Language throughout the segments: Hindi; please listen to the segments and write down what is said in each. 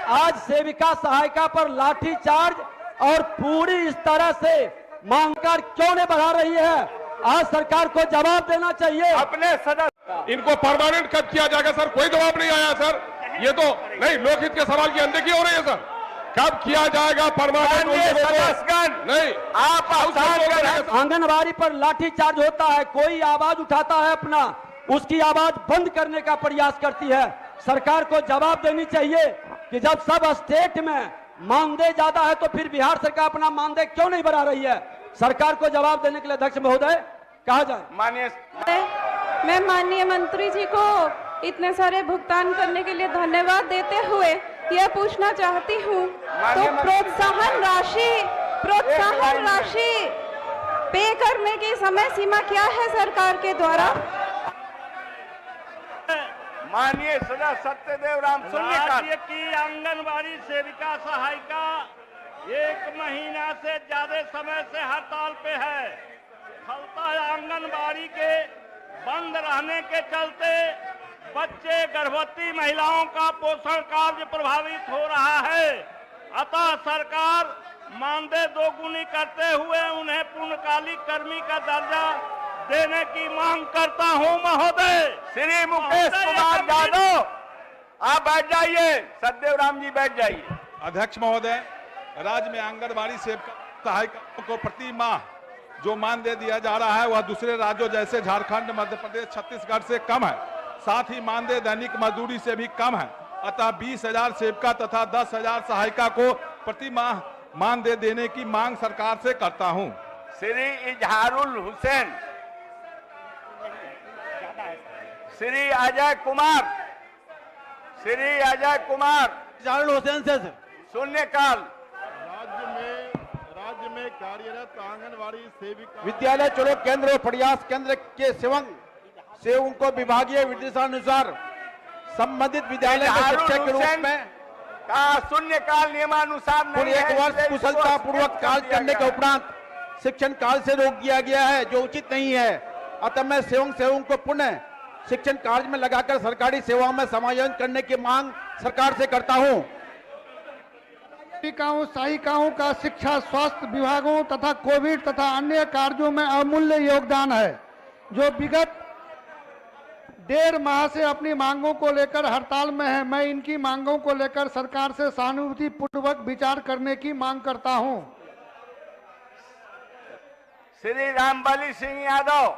आज सेविका सहायिका पर लाठीचार्ज और पूरी इस तरह से मांग कर क्यों नहीं बढ़ा रही है? आज सरकार को जवाब देना चाहिए। अपने सदस्य इनको परमानेंट कब किया जाएगा सर? कोई जवाब नहीं आया सर। ये तो नहीं, लोकहित के सवाल की अनदेखी हो रही है सर। कब किया जाएगा परमानेंट? नहीं, आप आंगनबाड़ी पर लाठीचार्ज होता है, कोई आवाज उठाता है अपना, उसकी आवाज बंद करने का प्रयास करती है। सरकार को जवाब देनी चाहिए कि जब सब स्टेट में मानदेय ज्यादा है तो फिर बिहार सरकार अपना मानदेय क्यों नहीं बढ़ा रही है? सरकार को जवाब देने के लिए अध्यक्ष महोदय कहा जाए। मैं माननीय मंत्री जी को इतने सारे भुगतान करने के लिए धन्यवाद देते हुए यह पूछना चाहती हूँ, तो प्रोत्साहन राशि पे करने की समय सीमा क्या है सरकार के द्वारा? माननीय सदस्य सत्यदेव राम राज्य की आंगनबाड़ी सेविका सहायिका 1 महीना से ज्यादा समय से हड़ताल पे है। फलतः आंगनबाड़ी के बंद रहने के चलते बच्चे, गर्भवती महिलाओं का पोषण कार्य प्रभावित हो रहा है। अतः सरकार मानदेय दोगुनी करते हुए उन्हें पूर्णकालिक कर्मी का दर्जा देने की मांग करता हूं महोदय। श्री मुकेश कुमार यादव, आप बैठ जाइए। सत्यदेव राम जी बैठ जाइए। अध्यक्ष महोदय, राज्य में आंगनबाड़ी सेविका सहायिकाओं को प्रति माह जो मानदेय दिया जा रहा है वह दूसरे राज्यों जैसे झारखंड, मध्य प्रदेश, छत्तीसगढ़ से कम है। साथ ही मानदेय दैनिक मजदूरी से भी कम है। अतः 20,000 सेविका तथा 10,000 सहायिका को प्रति माह मानदेय देने की मांग सरकार से करता हूं। श्री इजहारुल हुसैन, श्री अजय कुमार, इजहारुल हुसैन से शून्यकाल। राज्य में कार्यरत आंगनबाड़ी सेविका विद्यालय चलो केंद्र और प्रयास केंद्र के सेवकों को विभागीय निर्देशानुसार संबंधित विद्यालय में शिक्षक के रूप में का शून्यकाल नियमानुसार नहीं है। 1 वर्ष कुशलता पूर्वक कार्य करने के उपरांत शिक्षण काल से रोक दिया गया है, जो उचित नहीं है। अतः मैं सेवकों को पुनः शिक्षण कार्य में लगाकर सरकारी सेवाओं में समायोजन करने की मांग सरकार से करता हूं। सहायिकाओं का शिक्षा, स्वास्थ्य विभागों तथा कोविड तथा अन्य कार्यों में अमूल्य योगदान है, जो विगत 1.5 माह से अपनी मांगों को लेकर हड़ताल में है। मैं इनकी मांगों को लेकर सरकार से सहानुभूति पूर्वक विचार करने की मांग करता हूं। श्री रामबली सिंह यादव।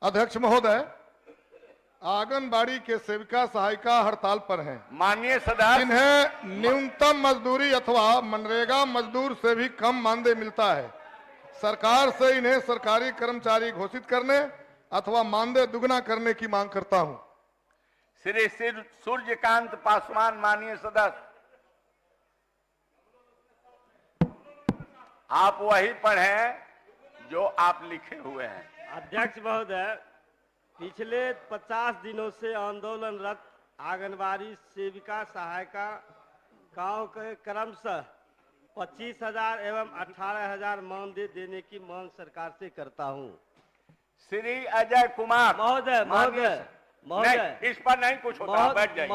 अध्यक्ष महोदय, आंगनबाड़ी के सेविका सहायिका हड़ताल पर हैं। माननीय सदस्य, इन्हें न्यूनतम मजदूरी अथवा मनरेगा मजदूर से भी कम मानदेय मिलता है। सरकार से इन्हें सरकारी कर्मचारी घोषित करने अथवा मानदेय दुगना करने की मांग करता हूं। श्री सूर्यकांत पासवान, माननीय सदस्य, आप वही पढ़ें जो आप लिखे हुए हैं। अध्यक्ष महोदय, पिछले 50 दिनों से आंदोलनरत आंगनबाड़ी सेविका सहायिका गाँव के क्रमशः 25,000 एवं 18,000 मानदेय देने की मांग सरकार से करता हूं। श्री अजय कुमार। महोदय, इस पर नहीं कुछ होता, बैठ जाइए।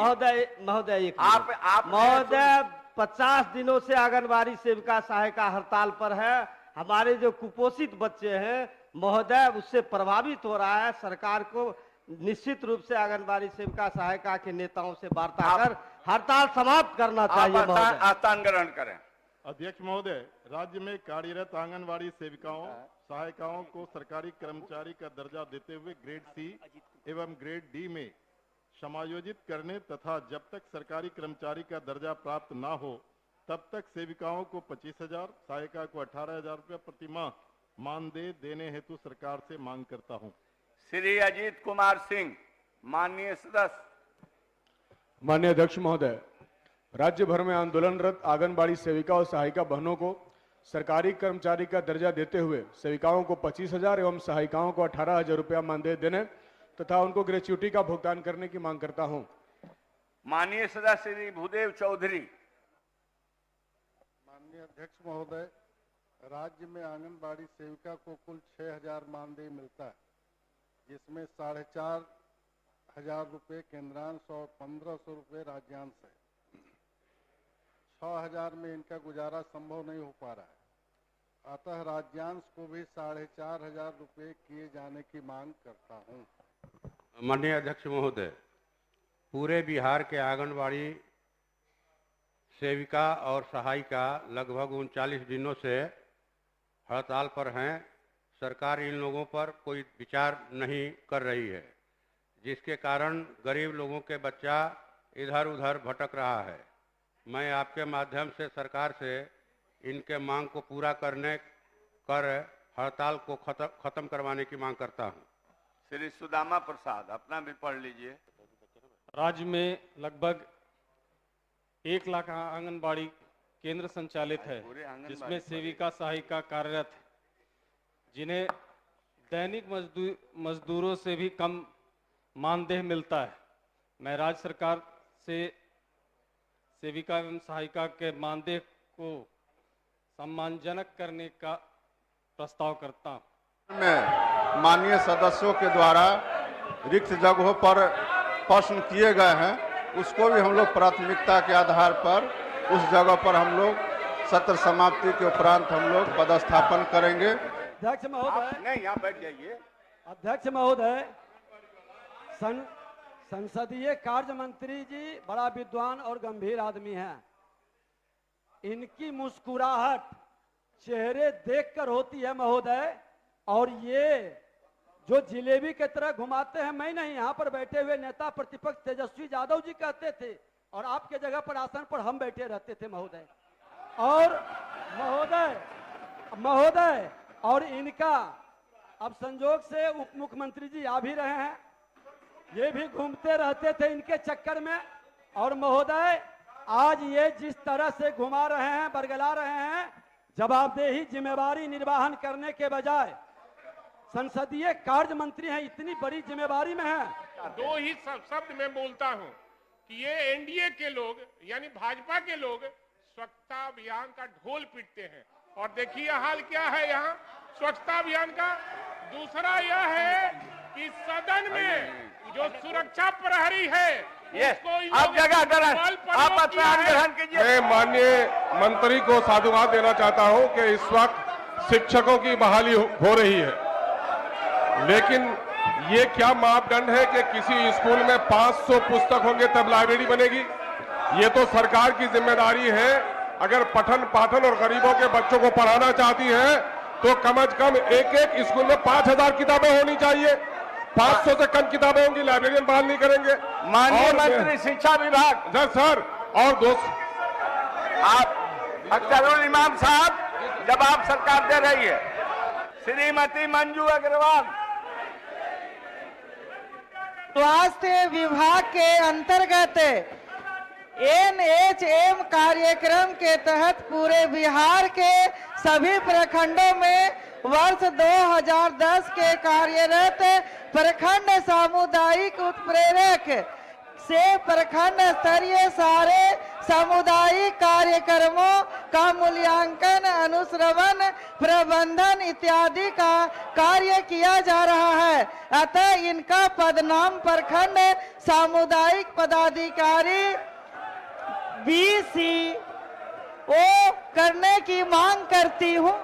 महोदय, आप 50 दिनों से आंगनबाड़ी सेविका सहायिका हड़ताल पर है। हमारे जो कुपोषित बच्चे हैं महोदय, उससे प्रभावित हो रहा है। सरकार को निश्चित रूप से आंगनबाड़ी सेविका सहायिका के नेताओं से वार्ता कर हड़ताल समाप्त करना चाहिए। आस्थान ग्रहण करें। अध्यक्ष महोदय, राज्य में कार्यरत आंगनबाड़ी सेविकाओं सहायिकाओं को सरकारी कर्मचारी का दर्जा देते हुए ग्रेड सी एवं ग्रेड डी में समायोजित करने तथा जब तक सरकारी कर्मचारी का दर्जा प्राप्त न हो तब तक सेविकाओं को 25,000, सहायिका को 18,000 रुपये प्रति माह मानदेय देने हेतु सरकार से मांग करता हूं। श्री अजीत कुमार सिंह, माननीय सदस्य। माननीय अध्यक्ष महोदय, राज्य भर में आंदोलनरत आंगनबाड़ी सेविका और सहायिका बहनों को सरकारी कर्मचारी का दर्जा देते हुए सेविकाओं को 25,000 एवं सहायिकाओं को 18,000 रुपया मानदेय देने तथा उनको ग्रेच्युटी का भुगतान करने की मांग करता हूं। माननीय सदस्य श्री भूदेव चौधरी। माननीय अध्यक्ष महोदय, राज्य में आंगनबाड़ी सेविका को कुल 6,000 मानदेय मिलता है, जिसमें 1000 रुपये केंद्रांश और 1500 रुपये राज्यांश है। 6000 में इनका गुजारा संभव नहीं हो पा रहा है, अतः राज्यांश को भी 4500 रुपये किए जाने की मांग करता हूँ। माननीय अध्यक्ष महोदय, पूरे बिहार के आंगनबाड़ी सेविका और सहायिका लगभग 39 दिनों से हड़ताल पर हैं। सरकार इन लोगों पर कोई विचार नहीं कर रही है, जिसके कारण गरीब लोगों के बच्चा इधर उधर भटक रहा है। मैं आपके माध्यम से सरकार से इनके मांग को पूरा कर हड़ताल को खत्म करवाने की मांग करता हूं। श्री सुदामा प्रसाद, अपना भी पढ़ लीजिए। राज्य में लगभग 1 लाख आंगनबाड़ी केंद्र संचालित है, जिसमें सेविका सहायिका कार्यरत है, जिन्हें दैनिक मजदूरों से भी कम मानदेय मिलता है। मैं राज्य सरकार से सेविका एवं सहायिका के मानदेय को सम्मानजनक करने का प्रस्ताव करता हूं। में माननीय सदस्यों के द्वारा रिक्त जगहों पर प्रश्न किए गए हैं, उसको भी हम लोग प्राथमिकता के आधार पर उस जगह पर हम लोग सत्र समाप्ति के उपरांत हम लोग पदस्थापन करेंगे। अध्यक्ष महोदय, नहीं, यहाँ बैठ जाइए। अध्यक्ष महोदय, संसदीय कार्य मंत्री जी बड़ा विद्वान और गंभीर आदमी हैं। इनकी मुस्कुराहट चेहरे देखकर होती है महोदय, और ये जो जिलेबी की तरह घुमाते हैं, मैं नहीं, यहाँ पर बैठे हुए नेता प्रतिपक्ष तेजस्वी यादव जी कहते थे, और आपके जगह पर आसन पर हम बैठे रहते थे महोदय। और महोदय और इनका अब संजोग से उप मुख्यमंत्री जी आ भी रहे हैं, ये भी घूमते रहते थे इनके चक्कर में। और महोदय, आज ये जिस तरह से घुमा रहे हैं, बरगला रहे हैं, जवाबदेही जिम्मेवारी निर्वहन करने के बजाय संसदीय कार्य मंत्री हैं, इतनी बड़ी जिम्मेवारी में है। दो ही शब्द मैं बोलता हूं कि ये एनडीए के लोग यानी भाजपा के लोग स्वच्छता अभियान का ढोल पीटते हैं, और देखिए हाल क्या है यहाँ स्वच्छता अभियान का। दूसरा यह है कि सदन में जो सुरक्षा प्रहरी है आप जगह आप ग्रहण कीजिए। मैं माननीय मंत्री को साधुवाद देना चाहता हूं कि इस वक्त शिक्षकों की बहाली हो रही है, लेकिन ये क्या मापदंड है कि किसी स्कूल में 500 पुस्तक होंगे तब लाइब्रेरी बनेगी? ये तो सरकार की जिम्मेदारी है। अगर पठन पाठन और गरीबों के बच्चों को पढ़ाना चाहती है तो कम से कम एक स्कूल में 5000 किताबें होनी चाहिए। 500 से कम किताबें होंगी, लाइब्रेरियन बहाल नहीं करेंगे। माननीय मंत्री शिक्षा विभाग सर, और दोस्त आप अख्तरुल इमाम साहब, जब आप सरकार दे रही है। श्रीमती मंजू अग्रवाल। स्वास्थ्य विभाग के अंतर्गत NHM कार्यक्रम के तहत पूरे बिहार के सभी प्रखंडों में वर्ष 2010 के कार्यरत प्रखंड सामुदायिक उत्प्रेरक से प्रखंड स्तरीय सारे सामुदायिक कार्यक्रमों का मूल्यांकन, अनुश्रवण, प्रबंधन इत्यादि का कार्य किया जा रहा है। अतः इनका पदनाम प्रखंड सामुदायिक पदाधिकारी BCO करने की मांग करती हूँ।